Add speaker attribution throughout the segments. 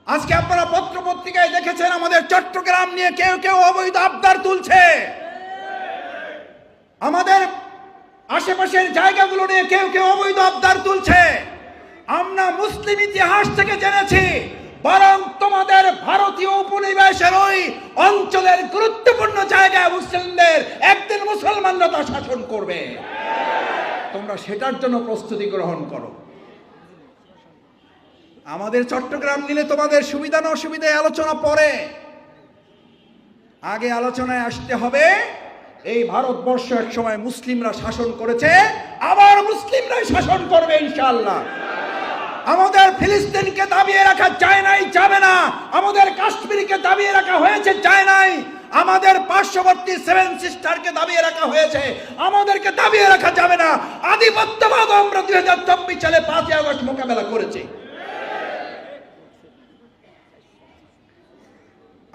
Speaker 1: আজকে আপনারা পত্র পত্রিকায় দেখেছেন আমাদের চট্টগ্রাম নিয়ে কেউ কেউ অবৈধ আবদার তুলছে, আমাদের আশেপাশের জায়গাগুলো নিয়ে কেউ কেউ অবৈধ আবদার তুলছে। আমরা মুসলিম ইতিহাস থেকে জেনেছি বরং তোমাদের ভারতীয় উপনিবেশের ওই অঞ্চলের গুরুত্বপূর্ণ জায়গায় মুসলিমদের একদিন মুসলমানরা তা শাসন করবে। তোমরা সেটার জন্য প্রস্তুতি গ্রহণ করো। আমাদের চট্টগ্রাম নিলে তোমাদের সুবিধা না অসুবিধায় আলোচনা পরে, আগে আলোচনায় আসতে হবে এই ভারতবর্ষ এক সময় মুসলিমরা শাসন করেছে, আবার মুসলিমরাই শাসন করবে ইনশাআল্লাহ। আমাদের ফিলিস্তিনকে দাবিয়ে রাখা যায় নাই, যাবে না। আমাদের কাশ্মীরকে দাবিয়ে রাখা হয়েছে, যায় নাই। আমাদের পার্শ্ববর্তী সেভেন সিস্টারকে দাবিয়ে রাখা হয়েছে, আমাদেরকে দাবিয়ে রাখা যাবে না। আধিপত্যবাদ আমরা 2024 সালে 5ই আগস্ট মোকাবেলা করেছি।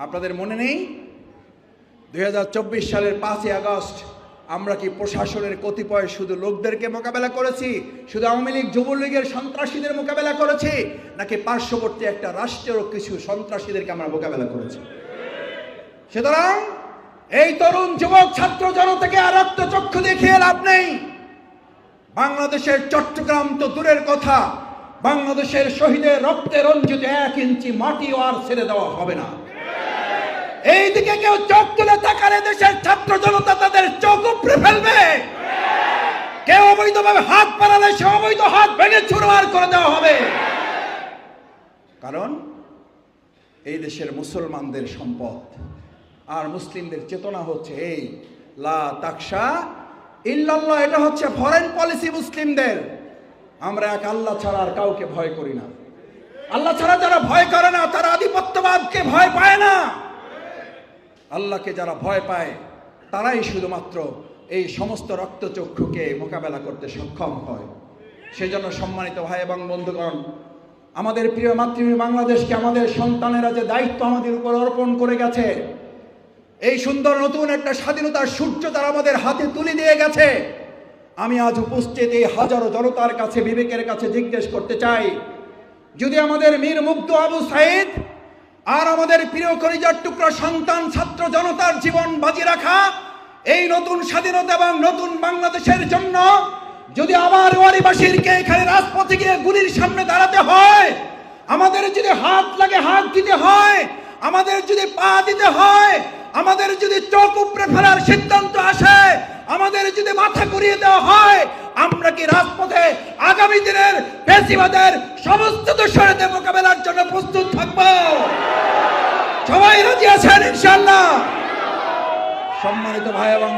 Speaker 1: আপনাদের মনে নেই 2024 সালের 5ই আগস্ট আমরা কি প্রশাসনের কতিপয় শুধু লোকদেরকে মোকাবেলা করেছি, শুধু আওয়ামী লীগ যুবলীগের সন্ত্রাসীদের মোকাবেলা করেছি, নাকি পার্শ্ববর্তী একটা রাষ্ট্রেরও কিছু সন্ত্রাসীদেরকে আমরা মোকাবেলা করেছি? সুতরাং এই তরুণ যুবক ছাত্র জনতাকে আর রক্তচক্ষু দেখিয়ে লাভ নেই। বাংলাদেশের চট্টগ্রাম তো দূরের কথা, বাংলাদেশের শহীদের রক্তে রঞ্জিত 1 ইঞ্চি মাটিও আর ছেড়ে দেওয়া হবে না। এই দিকে কেউ চোখ তুলে তাকালে দেশের ছাত্র জনতা তাদের চোখ উপড়ে ফেলবে। কেউ অবৈধভাবে হাত বাড়ালে সে অবৈধ হাত ভেঙে চুরমার করে দেওয়া হবে। কারণ এই দেশের মুসলমানদের সম্পদ, আর মুসলিমদের চেতনা হচ্ছে এই লা তাকশা ইল্লাল্লাহ। এটা হচ্ছে ফরেন পলিসি মুসলিমদের। আমরা এক আল্লাহ ছাড়া আর কাউকে ভয় করি না। আল্লাহ ছাড়া যারা ভয় করে না তারা আধিপত্যবাদকে ভয় পায় না। আল্লাহকে যারা ভয় পায় তারাই শুধুমাত্র এই সমস্ত রক্তচক্ষুকে মোকাবেলা করতে সক্ষম হয়। সেজন্য সম্মানিত ভাই এবং বন্ধুগণ, আমাদের প্রিয় মাতৃভূমি বাংলাদেশকে আমাদের সন্তানেরা যে দায়িত্ব আমাদের উপর অর্পণ করে গেছে, এই সুন্দর নতুন একটা স্বাধীনতার সূর্য তারা আমাদের হাতে তুলে দিয়ে গেছে। আমি আজ উপস্থিত এই হাজারো জনতার কাছে বিবেকের কাছে জিজ্ঞেস করতে চাই, যদি আমাদের মীর মুগ্ধ আবু সাইদ আর আমাদের প্রিয় কলিজার টুকরা সন্তান ছাত্র জনতার জীবন বাজি রাখা এই নতুন স্বাধীনতা এবং নতুন বাংলাদেশের জন্য যদি আবার ওয়ারিবাসীরকে এখানে রাজপথে গিয়ে গুলির সামনে দাঁড়াতে হয়, আমাদের যদি হাত লাগে হাত দিতে হয়, আমাদের যদি পা দিতে হয়, আমাদের যদি চোখ উপড়ে ফেলার সিদ্ধান্ত আসে, আমাদের যদি মাথা ঘুরিয়ে দেওয়া হয়, আমরা কি রাজপথে আগামী দিনের ফ্যাসিবাদের সমস্ত দোষরদের মোকাবেলার জন্য প্রস্তুত থাকব? সবাই রাজি আছেন ইনশাআল্লাহ? সম্মানিত ভাই এবং